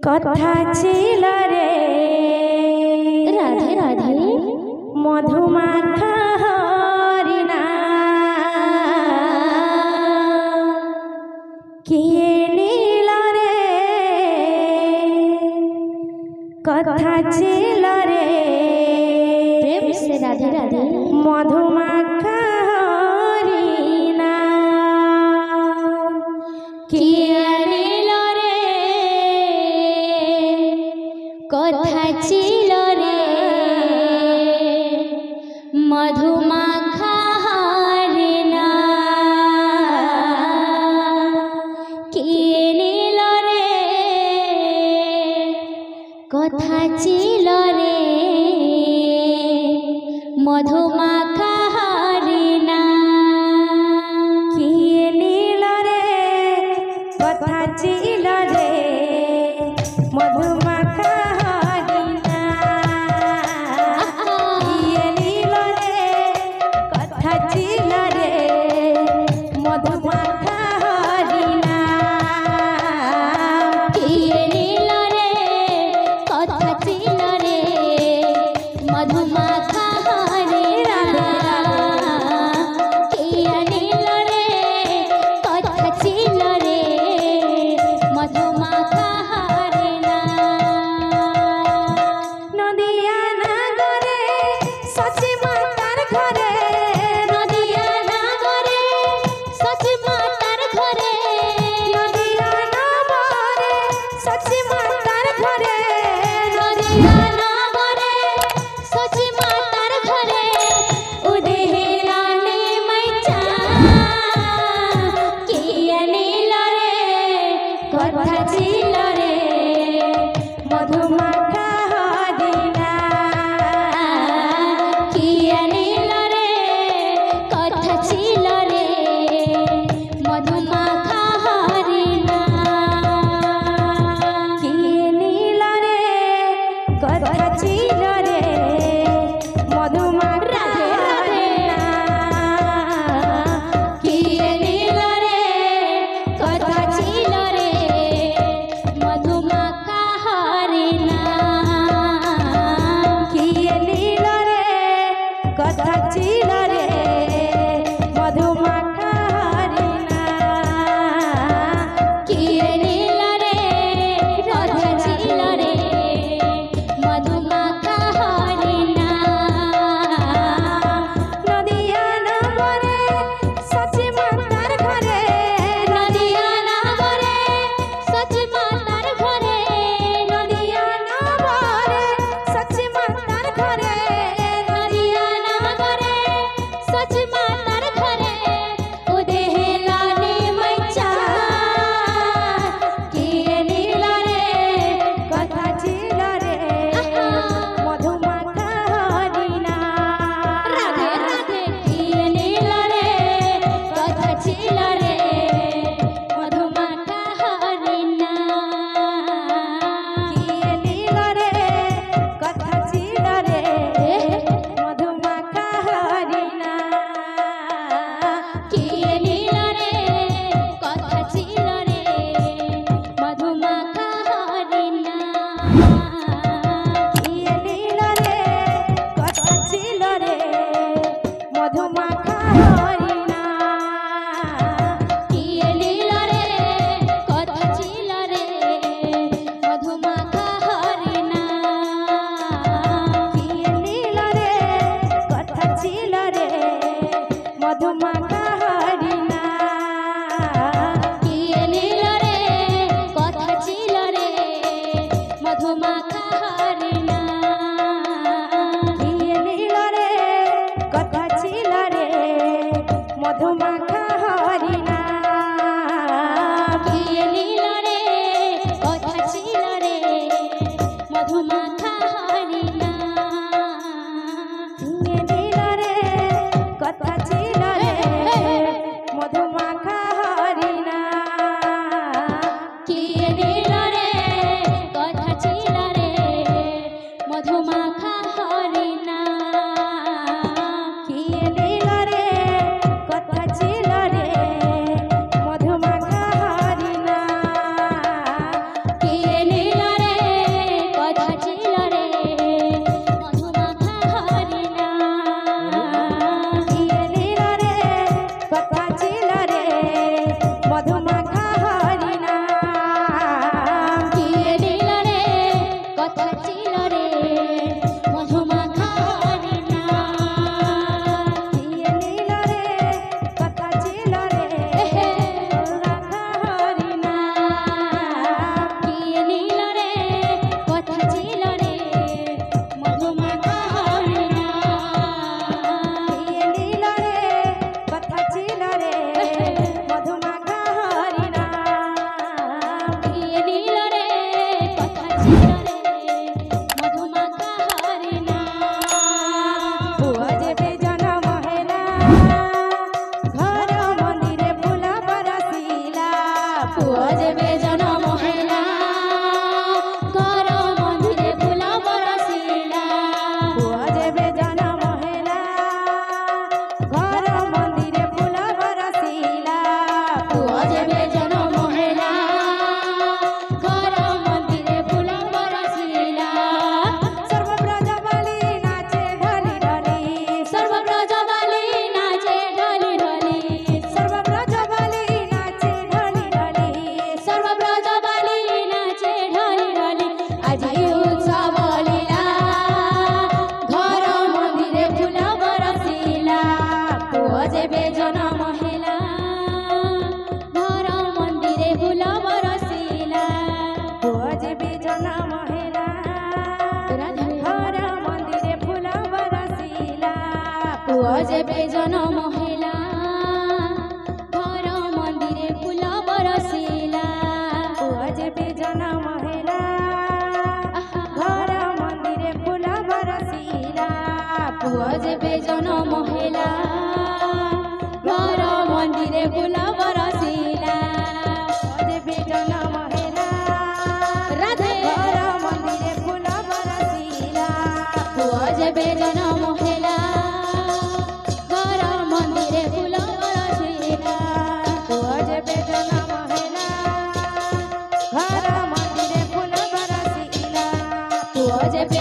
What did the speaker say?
কথা ছিল রে রাধে রাধে মধুমাখা হরিণা কিয়ে নীল রে কথা ছিল রে প্রেম সে রাধে রাধে মধুমাখা হরিণা কিয়ে নীল রে কথা ছিল রে মধুমাখা হরিণা কিয়ে নীল রে কথা ছিল রে মধুমাখা হরিণা কিয়ে নীল রে কথা ছিল রে মধুমাখা হরিণা কিয়ে নীল রে কথা ছিল রে মধুমাখা হরিণা কিয়ে নীল রে কথা ছিল রে মধুমাখা হরিণা কিয়ে নীল রে কথা ছিল রে মধুমাখা হরিণা নদিয়া নাগরে সচি মাতার ঘরে নদিয়া নাগরে সচি মাতার ঘরে নদিয়া নগরে সচি মাতার ঘরে নদিয়া নাগরে সচি মাতার ঘরে উদেহিলানি মাইচা কিয়ে নীল রে কথা ছিল রে মধুমাখা হরিণা কিয়ে নীল রে কথা ছিল রে মধুমাখা হরিণা কিয়ে নীল রে কথা ছিল রে মধুমাখা হরিণা কিয়ে নীল রে কথা ছিল রে মধুমাখা হরিণা কিয়ে নীল রে কথা ছিল রে মধুমাখা হরিণা কিয়ে নীল রে কথা ছিল রে মধুমাখা হরিণা নদিয়া নগরে সচি মাতার ঘরে নদিয়া নাগরে সচি মাতার ঘরে নদিয়া নগরে সচি মাতার ঘরে নদিয়া নাগরে সচি মাতার ঘরে উদেহিলানি মাইচা কিয়ে নীল রে কথা ছিল রে মধুমাখা হরিণা রাধে রাধে কিয়ে নীল রে কথা ছিল রে মধুমাখা হরিণা কিয়ে নীল রে কথা ছিল রে মধুমাখা হরিণা কিয়ে নীল রে কথা ছিল রে মধুমাখা হরিণা কিয়ে নীল রে কথা ছিল রে মধুমাখা হরিণা কিয়ে নীল রে কথা ছিল রে মধুমাখা হরিণা কিয়ে নীল রে কথা ছিল রে মধুমাখা হরিণা কিয়ে নীল রে কথা ছিল রে মধুমাখা যেবে জনম হেলা ঘর মন্দিরে ফুল বরসিলা পুয়া যেবে জনম হেলা ঘর মন্দিরে ফুল বরসিলা পুয়া যেবে জনম হেলা ঘর মন্দিরে ফুল বরসিলা যেবে জনম হেলা রাধে ঘর মন্দিরে ফুল বরসিলা পুয়া যেবে জনম হেলা ঘর মন্দিরে ফুল বরসিলা পুয়া যেবে জনম হেলা ঘর মন্দিরে ফুল বরসিলা পুয়া যেবে